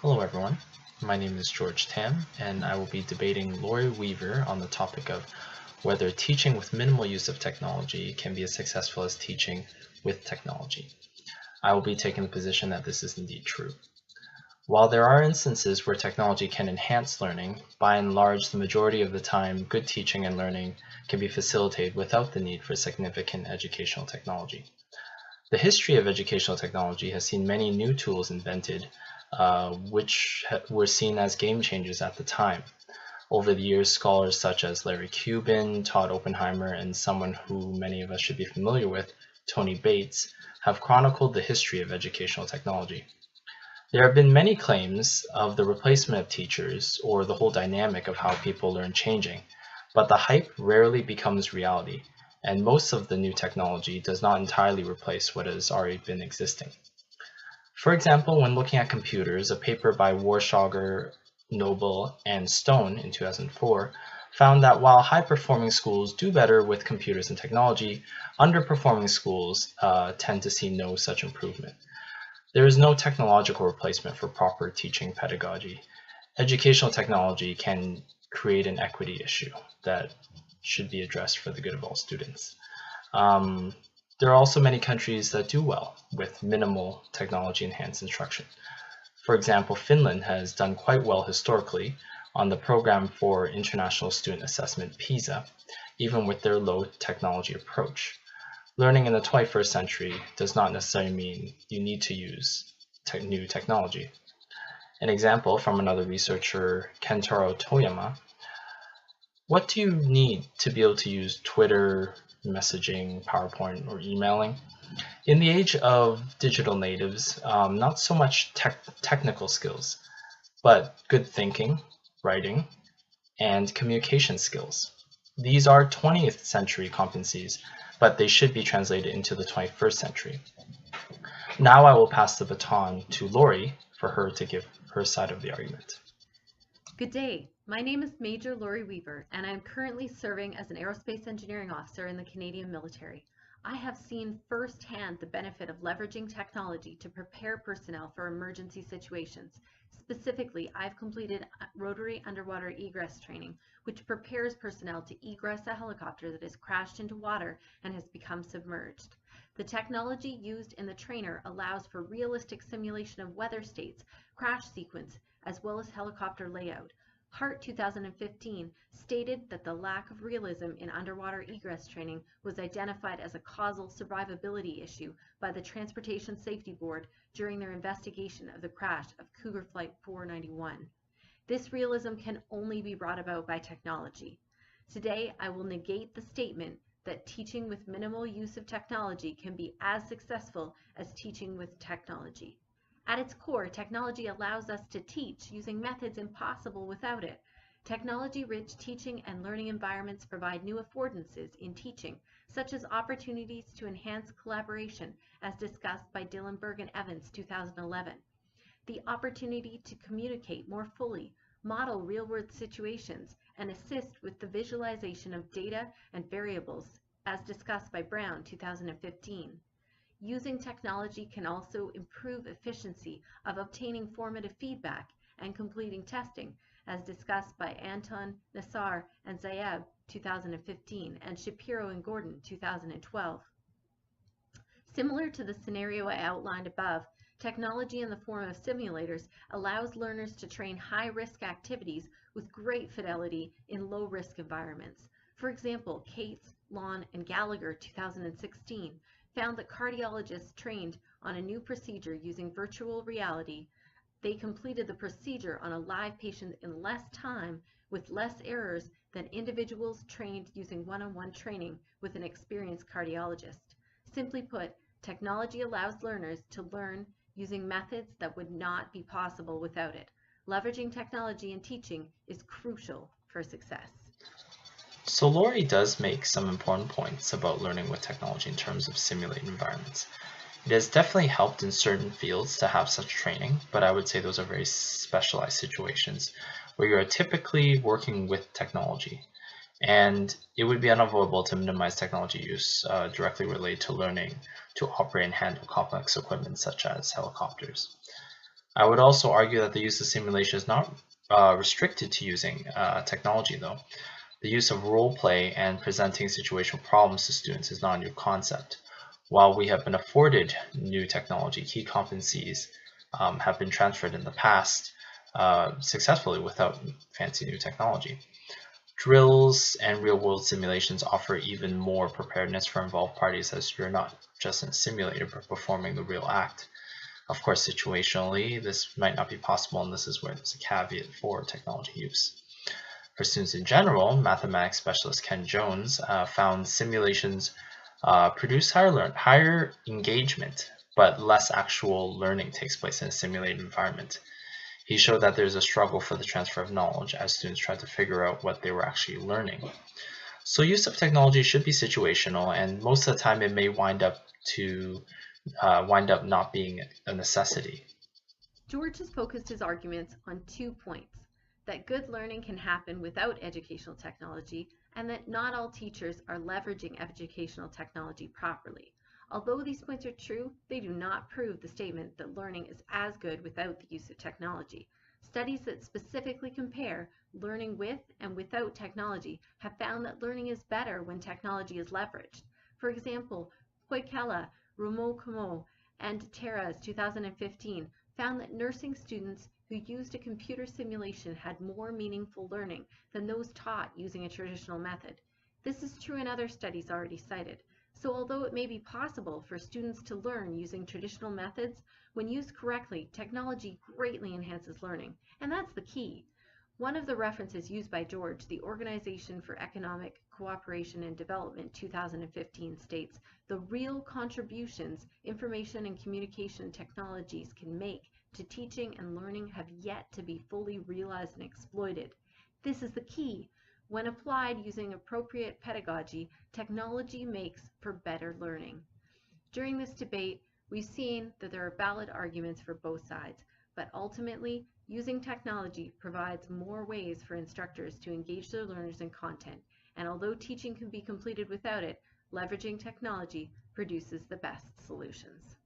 Hello everyone, my name is George Tam and I will be debating Lorri Weaver on the topic of whether teaching with minimal use of technology can be as successful as teaching with technology. I will be taking the position that this is indeed true. While there are instances where technology can enhance learning, by and large the majority of the time good teaching and learning can be facilitated without the need for significant educational technology. The history of educational technology has seen many new tools invented which were seen as game changers at the time. Over the years, scholars such as Larry Cuban, Todd Oppenheimer, and someone who many of us should be familiar with, Tony Bates, have chronicled the history of educational technology. There have been many claims of the replacement of teachers or the whole dynamic of how people learn changing, but the hype rarely becomes reality, and most of the new technology does not entirely replace what has already been existing. For example, when looking at computers, a paper by Warschauer, Noble, and Stone in 2004 found that while high-performing schools do better with computers and technology, underperforming schools tend to see no such improvement. There is no technological replacement for proper teaching pedagogy. Educational technology can create an equity issue that should be addressed for the good of all students. There are also many countries that do well with minimal technology-enhanced instruction. For example, Finland has done quite well historically on the program for international student assessment PISA, even with their low technology approach. Learning in the 21st century does not necessarily mean you need to use new technology. An example from another researcher, Kentaro Toyama: what do you need to be able to use Twitter, messaging, PowerPoint, or emailing? In the age of digital natives, not so much technical skills, but good thinking, writing, and communication skills. These are 20th century competencies, but they should be translated into the 21st century. Now I will pass the baton to Lorri for her to give her side of the argument. Good day. My name is Major Lorri Weaver, and I am currently serving as an aerospace engineering officer in the Canadian military. I have seen firsthand the benefit of leveraging technology to prepare personnel for emergency situations. Specifically, I've completed rotary underwater egress training, which prepares personnel to egress a helicopter that has crashed into water and has become submerged. The technology used in the trainer allows for realistic simulation of weather states, crash sequence, as well as helicopter layout. Hart 2015 stated that the lack of realism in underwater egress training was identified as a causal survivability issue by the Transportation Safety Board during their investigation of the crash of Cougar Flight 491. This realism can only be brought about by technology. Today, I will negate the statement that teaching with minimal use of technology can be as successful as teaching with technology. At its core, technology allows us to teach using methods impossible without it. Technology-rich teaching and learning environments provide new affordances in teaching, such as opportunities to enhance collaboration, as discussed by Dillenberg and Evans 2011. The opportunity to communicate more fully, model real-world situations, and assist with the visualization of data and variables, as discussed by Brown 2015. Using technology can also improve efficiency of obtaining formative feedback and completing testing, as discussed by Anton, Nassar, and Zayeb 2015, and Shapiro and Gordon 2012. Similar to the scenario I outlined above, technology in the form of simulators allows learners to train high-risk activities with great fidelity in low-risk environments. For example, Cates, Lawn, and Gallagher 2016 found that cardiologists trained on a new procedure using virtual reality, they completed the procedure on a live patient in less time with less errors than individuals trained using one-on-one training with an experienced cardiologist. Simply put, technology allows learners to learn using methods that would not be possible without it. Leveraging technology in teaching is crucial for success. So Lorri does make some important points about learning with technology in terms of simulated environments. It has definitely helped in certain fields to have such training, but I would say those are very specialized situations where you are typically working with technology. And it would be unavoidable to minimize technology use directly related to learning to operate and handle complex equipment such as helicopters. I would also argue that the use of simulation is not restricted to using technology, though. The use of role play and presenting situational problems to students is not a new concept. While we have been afforded new technology, key competencies have been transferred in the past successfully without fancy new technology. Drills and real-world simulations offer even more preparedness for involved parties, as you're not just in a simulator but performing the real act. Of course, situationally, this might not be possible, and this is where there's a caveat for technology use. For students in general, mathematics specialist Ken Jones found simulations produce higher engagement, but less actual learning takes place in a simulated environment. He showed that there's a struggle for the transfer of knowledge as students try to figure out what they were actually learning. So use of technology should be situational, and most of the time it may wind up not being a necessity. George has focused his arguments on 2 points: that good learning can happen without educational technology, and that not all teachers are leveraging educational technology properly. Although these points are true, they do not prove the statement that learning is as good without the use of technology. Studies that specifically compare learning with and without technology have found that learning is better when technology is leveraged. For example, Poikela, Romo, and Terra's 2015 found that nursing students who used a computer simulation had more meaningful learning than those taught using a traditional method. This is true in other studies already cited. So although it may be possible for students to learn using traditional methods, when used correctly, technology greatly enhances learning. And that's the key. One of the references used by George, the Organization for Economic Cooperation and Development 2015, states, "The real contributions information and communication technologies can make to teaching and learning have yet to be fully realized and exploited." This is the key. When applied using appropriate pedagogy, technology makes for better learning. During this debate, we've seen that there are valid arguments for both sides, but ultimately, using technology provides more ways for instructors to engage their learners in content, and although teaching can be completed without it, leveraging technology produces the best solutions.